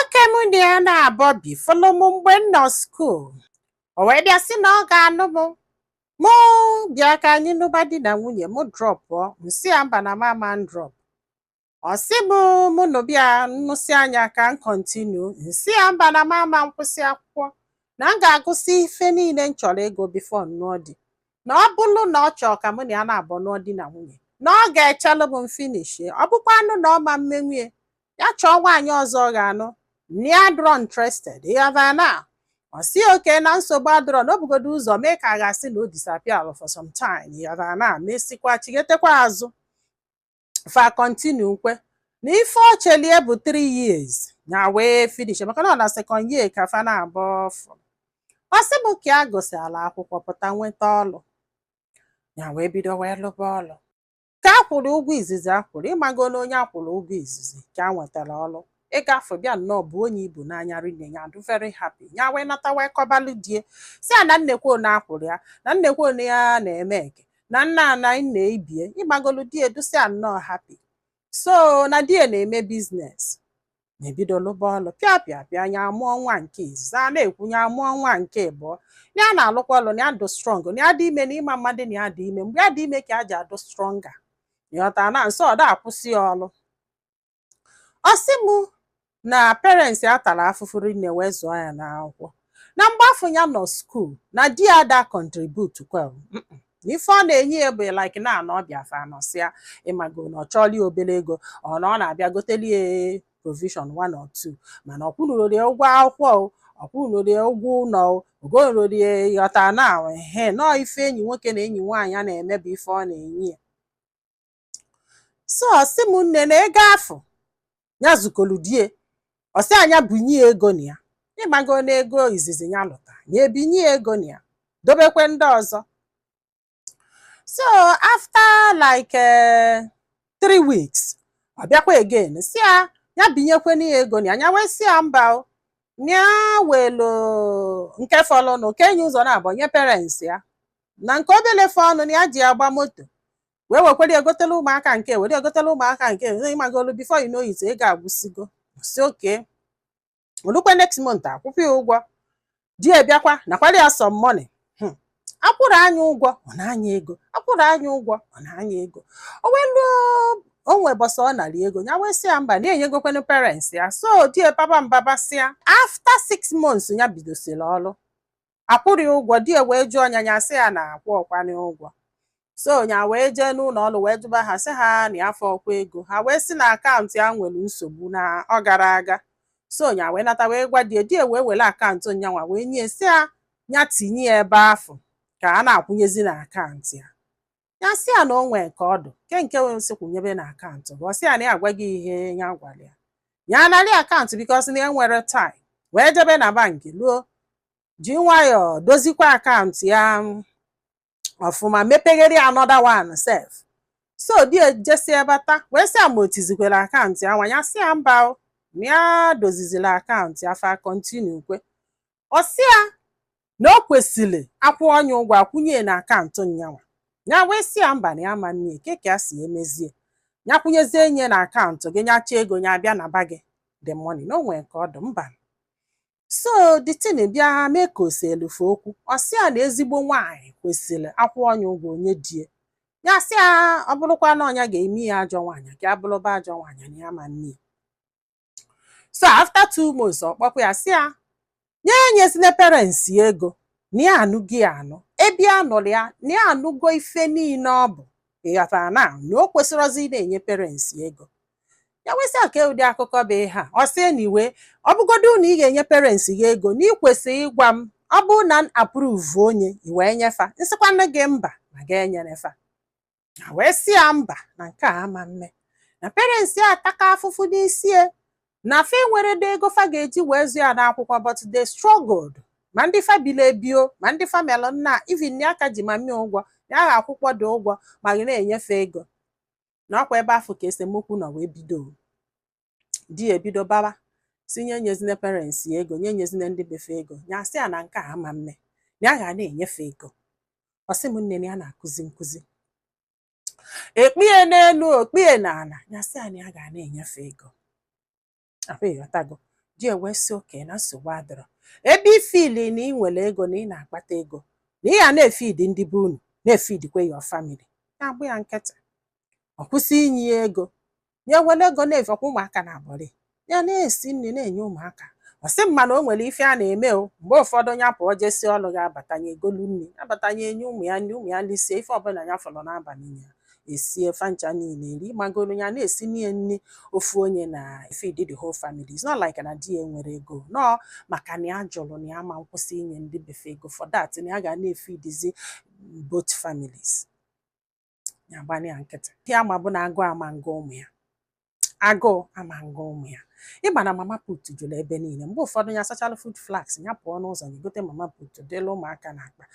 Nwoke mụ na ya na-abọ bi fụlụ m mgbe m nọ skuul. O wee bịa sị na ọ ga-anụ mụ bịa ka anyị nụba di na nwunye mụ drọpụọ nsị ya mba na mama drọp. Ọ sị mụ nụbịa nnụsị anya ka m kọntinu nsị ya mba na mama nkwụsị akwụkwọ na m ga-agụsị ife niile m chọrọ ego bifo nnụọ di, na ọ bụrụ na ọ chọọ ka mụ na ya na-abọ nụọ di na nwunye na ọ ga-echelụ m finish, ọ bụkwanụ na ọ ma mmenwuye ya chọọ nwaanyị ọzọ ọ ga-anụ na ya adịrọ interested ịghọtana. Ọ sị oke na nsogbu adịrọ na o bugodo ụzọ mee ka a ga-asị na o disappear for some time ịghọtana, mesikwa chigetekwa azụ fa continue kwe na ife o chelie bụ 3 years ya wee finish maka na ọ na second year ka fa na-abọ ọfụ. Ọ sị m ka ya gụsịala akwụkwọ pụta nweta ọlụ ya wee bido wee lụba ọlụ. Ka akwụrụ ụgwọ izizi akwụrụ, ịmago na onye akwụrụ ụgwọ izizi ka a nwetara ọlụ, ịgafe bịa nnọọ bụ onye ibu n'anya rinne ya adụ very happy ya wee nata wee kọbalụ die si ya na nnekwu na akwụrụ ya na nnekwu na ya na-eme eke na nna ana nna ibie ịmagolu die dusi ya nnọọ happy. So na die na-eme biznes na-ebido lụba ọlụ pịa ya mụọ nwa nke izizi, a na-ekwu ya mụọ nwa nke ịbụọ, ya na-alụkwa ọlụ na ya dụ strong na ya dị ime na ịma mmadụ na ya dị ime, mgbe ya dị ime ka ya ji adụ stronga ịghọtara na nso ọ da akwụsị ya ọlụ. Ọ sị mụ na parents ya tara afụfụ rinne wee zụọ ya n'akwụkwọ na mgbafu ya nọ skuul na di ya da contribute kwa ife ọ na-enye ya bụ like na anọ ọbịa fa anọsịa ịmago na ọ chọọla ya obere ego ọ na ọ na-abịa goteli ya provision 1 or 2 mana ọkwụnụrụri ụgwọ akwụkwọ ọkwụnụrụri ụgwọ ụlọ ogonụrụri ịghọta na ehe nọọ ife enyi nwoke na enyi nwaanyị a na-eme bụ ife ọ na-enye ya. So ọ sị m nne na ego afọ ya zukolu die, ọ sị anya bunye ego na ya ịmago na ego izizi ya lụta ya ebinye ego na ya dobekwe ndị ọzọ. So after like 3 weeks ọ bịakwa again si ya binyekwe na ya ego na ya wee si ya mba ya welu nke fọlụnụ ka enyi ụzọ na-abụ nye parents ya na nke obele fọnụ na ya ji agba moto wee wekwere egotela ụmụaka nke were egotela ụmụaka nke ịmagolu before you know it ego agwụsigo. Si oke olukwe next month akwụkwọ ya ụgwọ di bịakwa nakwara ya some money, akwụrụ anya ụgwọ ọ na-anya ego akwụrụ anya ụgwọ ọ na-anya ego. O wee luo onwe bọsọ ọ narị ego ya wee sị ya mba na-enyegokwenụ parents ya. So di papa mbaba sị ya after 6 months ya bidosiri ọlụ akwụrụ ya ụgwọ, di wee jụọ ya sị ya na akwụ ọkwanye ụgwọ. So nya wee jee n'ụlọ ọrụ wee jụba ha sị ha na afọ ọkwa ego, ha wee sị na akaụntụ ya nwere nsogbu na ọ gara aga. So nya wee nata wee gwa die wee were akaụntụ nyanwa wee nye sị ya tinye ya ebe afọ ka a na-akwụnyezi na akaụntụ ya. Ya sị ya na o nwee ka ọdụ nke wee sị kwụnyebe na akaụntụ ọ sị ya na ya agwa gị ihe ya gwara ya ya narị akaụntụ bikos na enwere time wee jebe na bankị luo ji nwayọọ dozikwa akaụntụ ya ọfụma mepeghere another one sef. So di jesi ebata wee sị ya ma otizikwere akaụntụ ya nwa ya sị ya mba na ya dozizila akaụntụ ya fa continue kwe. Ọ sị ya na o kwesịrị akwụ onye ụgwọ akwụnye na akaụntụ nyanwa ya wee sị ya mba na ya ma nne ke ka si emezie ya kwụnyezie nye na akaụntụ gị nyacha ego ya bịa na ba gị the money na o nwee ka ọ dị mba. So the thing bịa mee ka o si elufe okwu. Ọ sị ya na ezigbo nwaanyị kwesịrị akwụ onye ụgwọ onye die ya sị ya ọ bụrụkwa na ọnya ga-eme ya ajọ nwaanyị ka ya bụrụba ajọ nwaanyị na ya ma nne. So after 2 months ọ kpọkwa ya sị ya nye nyezina parents ya ego na ya anụghị ya anụ ebe a nụrụ ya na ya anụgo ife niile ọ bụ ịghọtara na o kwesịrọzi ị na-enye parents ya ego. Ya wesị ka ụdị akụkọ bụ ihe a. Ọ sị na iwe ọ bụgodu na ị ga-enye parents ya ego na ị kwesịrị ịgwa m ọ bụ na approve onye i wee nyefa nsịkwanụ gị mba ma ga-enyere fa. Ya wee sị ya mba na nke a ama mme na parents ya ataka afụfụ n'isi na fa nwere dị ego fa ga-eji wee zụ ya n'akwụkwọ but they struggled ma ndị fa bile ebio ma ndị family nna even ya aka ji ma mmiri ụgwọ ya agha akwụkwọ dị ụgwọ ma gị na-enyefe ego na ọkwa ebe afọ ka esemokwu nọ wee bido. Di ebido baba si nye nyezine parents ya ego nye nyezine ndị befe ego ya sị ya na nke a ama mme na ya ga na-enyefe ego. Ọ sị m nne na ya na-akụzi nkụzi ekpie n'elu okpie n'ala ya sị ya na ya ga na-enyefe ego. Afa ịghọtago di wee sị oke na nsogbu adịrọ. Ebe ifili na ị nwere ego na ị na-akpata ego na ị ga na-efidi ndị be unu na-efidikwe your family, ya agbụ ya nkịtị. Ọ kwụsị inye ya ego, ya were ego na-efekwa ụmụaka na agbọrị ya na-esi nri na-enye ụmụaka. Ọ sị mma na o nwere ife a na-eme o, mgbe ụfọdụ ya pụọ jesi ọlụ ga abatanye egolu nri abatanye enye ụmụ ya nri, ụmụ ya lisie ife ọbụla ya fọrọ n'abalị ya esie fancha niile eri magolu ya na-esi nie nri ofu onye na feed the whole family. It's not like na di ya nwere ego, no, maka na ya jụrụ na ya ma nkwụsị inye ndị befe ego, for that na ya ga na-efidizi both families. Ya gbanye ya nkịtị. Ihe ama bụ na agụụ ama nga ụmụ ya, agụụ ama nga ụmụ ya. Ịma na mama put jụrụ ebe niile, mgbe ụfọdụ ya sachala food flags ya pụọ n'ụzọ ya gote mama put dịla ụmụaka na akpa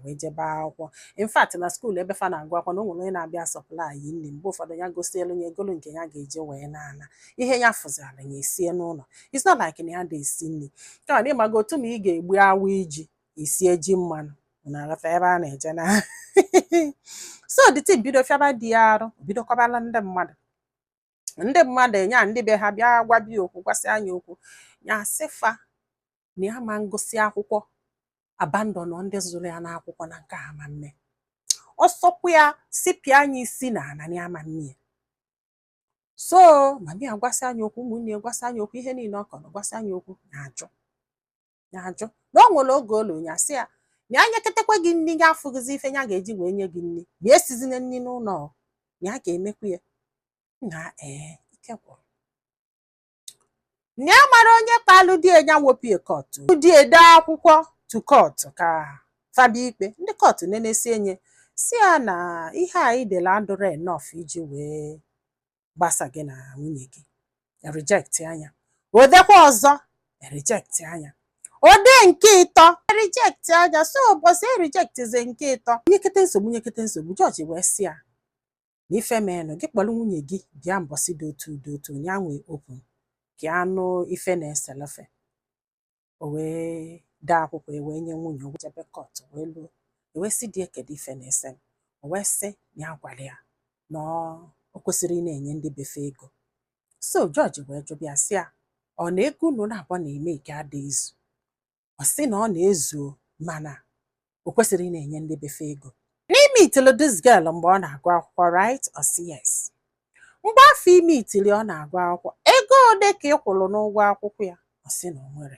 wee jebe akwụkwọ. In fact na skuul ebe fa na-agụ akwụkwọ na o nwere onye na-abịa supply nri, mgbe ụfọdụ ya gosielu ya egolu nke ya ga-eje wee na-ana ihe ya fụziala ya esie n'ụlọ. It's not like na ya na-esi nri, kama na ịmago otu ma ị ga-egbu awụ iji isie ji mmanụ na alafa ebe a na-eje na so the thing bido fiaba di ya arụ, bido kọbala ndị mmadụ nya ndị be ha bịa gwa bi okwu, gwasị anya okwu ya sịfa na ya ma ngosi akwụkwọ abandon ndị zụrụ ya n'akwụkwọ na nke ha ma mme. Ọsọkwu ya sipịa anya isi na ana ya ma mme. So mami ya gwasị anya okwu, ụmụnne ya gwasị anya okwu, ihe niile ọ kọrọ gwasị anya okwu ya ajụ na o nwere oge olu ya sị ya na anya ketekwa gị nri ya afụghịzi ife ya ga-eji wee nye gị nri, bịa esizina nri n'ụlọ ya ga-emekwu ya na ike gwụrụ. Na ya mara onye kpalụ di ya wopie kọtụ, di ede akwụkwọ to kọtụ ka fabia ikpe. Ndị kọtụ nenesi enye si ya na ihe a idela adụrụ enough iji wee gbasa gị na nwunye gị, reject anya. Odekwa ọzọ reject anya, ode nke ịtọ reject anya. So ụbọchị rejectze nke ịtọ nyekete nsogbu jọji wee si ya na ife menụ gị kpọrọ nwunye gị bịa mbọsị dị otu ya nwee open ka anụ ife na-eselefe. O wee dee akwụkwọ wee nye nwunye, o jebe kọt wee luo, wee si di kedu ife na-ese, o wee sị na ya gwara ya na o kwesịrị ị na-enye ndị befe ego. So jọji wee jụbịa sị ya ọ na ego unu na-abụọ na-eme ike ada ezu. Ọ sị na ọ na-ezuo mana o kwesịrị ị na-enye ndị befe ego. N'ime itili this girl mgbe ọ na-agụ akwụkwọ, right? Ọ sị yes. Mgbe afọ ime itili ọ na-agụ akwụkwọ, ego ole ka ị kwụrụ n'ụgwọ akwụkwọ ya? Ọ sị na o nwere.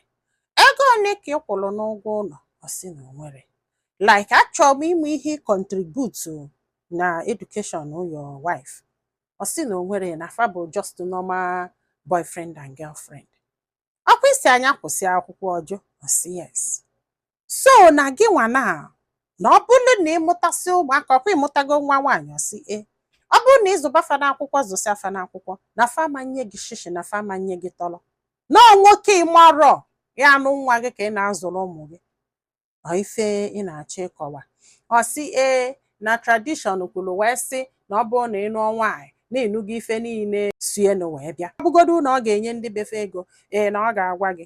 Ego ole ka ị kwụrụ n'ụgwọ ụlọ? Ọ sị na o nwere. Like achọrọ m ịmụ ihe contribute na education your wife. Ọ sị na o nwere, na fa bụ just normal boyfriend and girlfriend. Ọkwa isi anya kwụsị akwụkwọ ọjọọ? Ọ sị yes. So na gị nwa na ọ bụrụ na ịmụtasị ụmụaka, ọkwa ịmụtago nwa nwaanyị? Ọ sị ọ bụrụ na ịzụba fa n'akwụkwọ zụsị afa n'akwụkwọ na fama nye gị shishi na fama nye gị tọrọ na nwoke ịmarọ ya anụ nwa gị ka ị na-azụrụ ụmụ gị. Ọ ife ị na-achọ ịkọwa. Ọ sị na tradition kwuru wee sị na ọ bụrụ na ịnụọ nwaanyị na ịnụgo ife niile sienu wee bịa, ọ bụgodu na ọ ga-enye ndị befe ego na ọ ga-agwa gị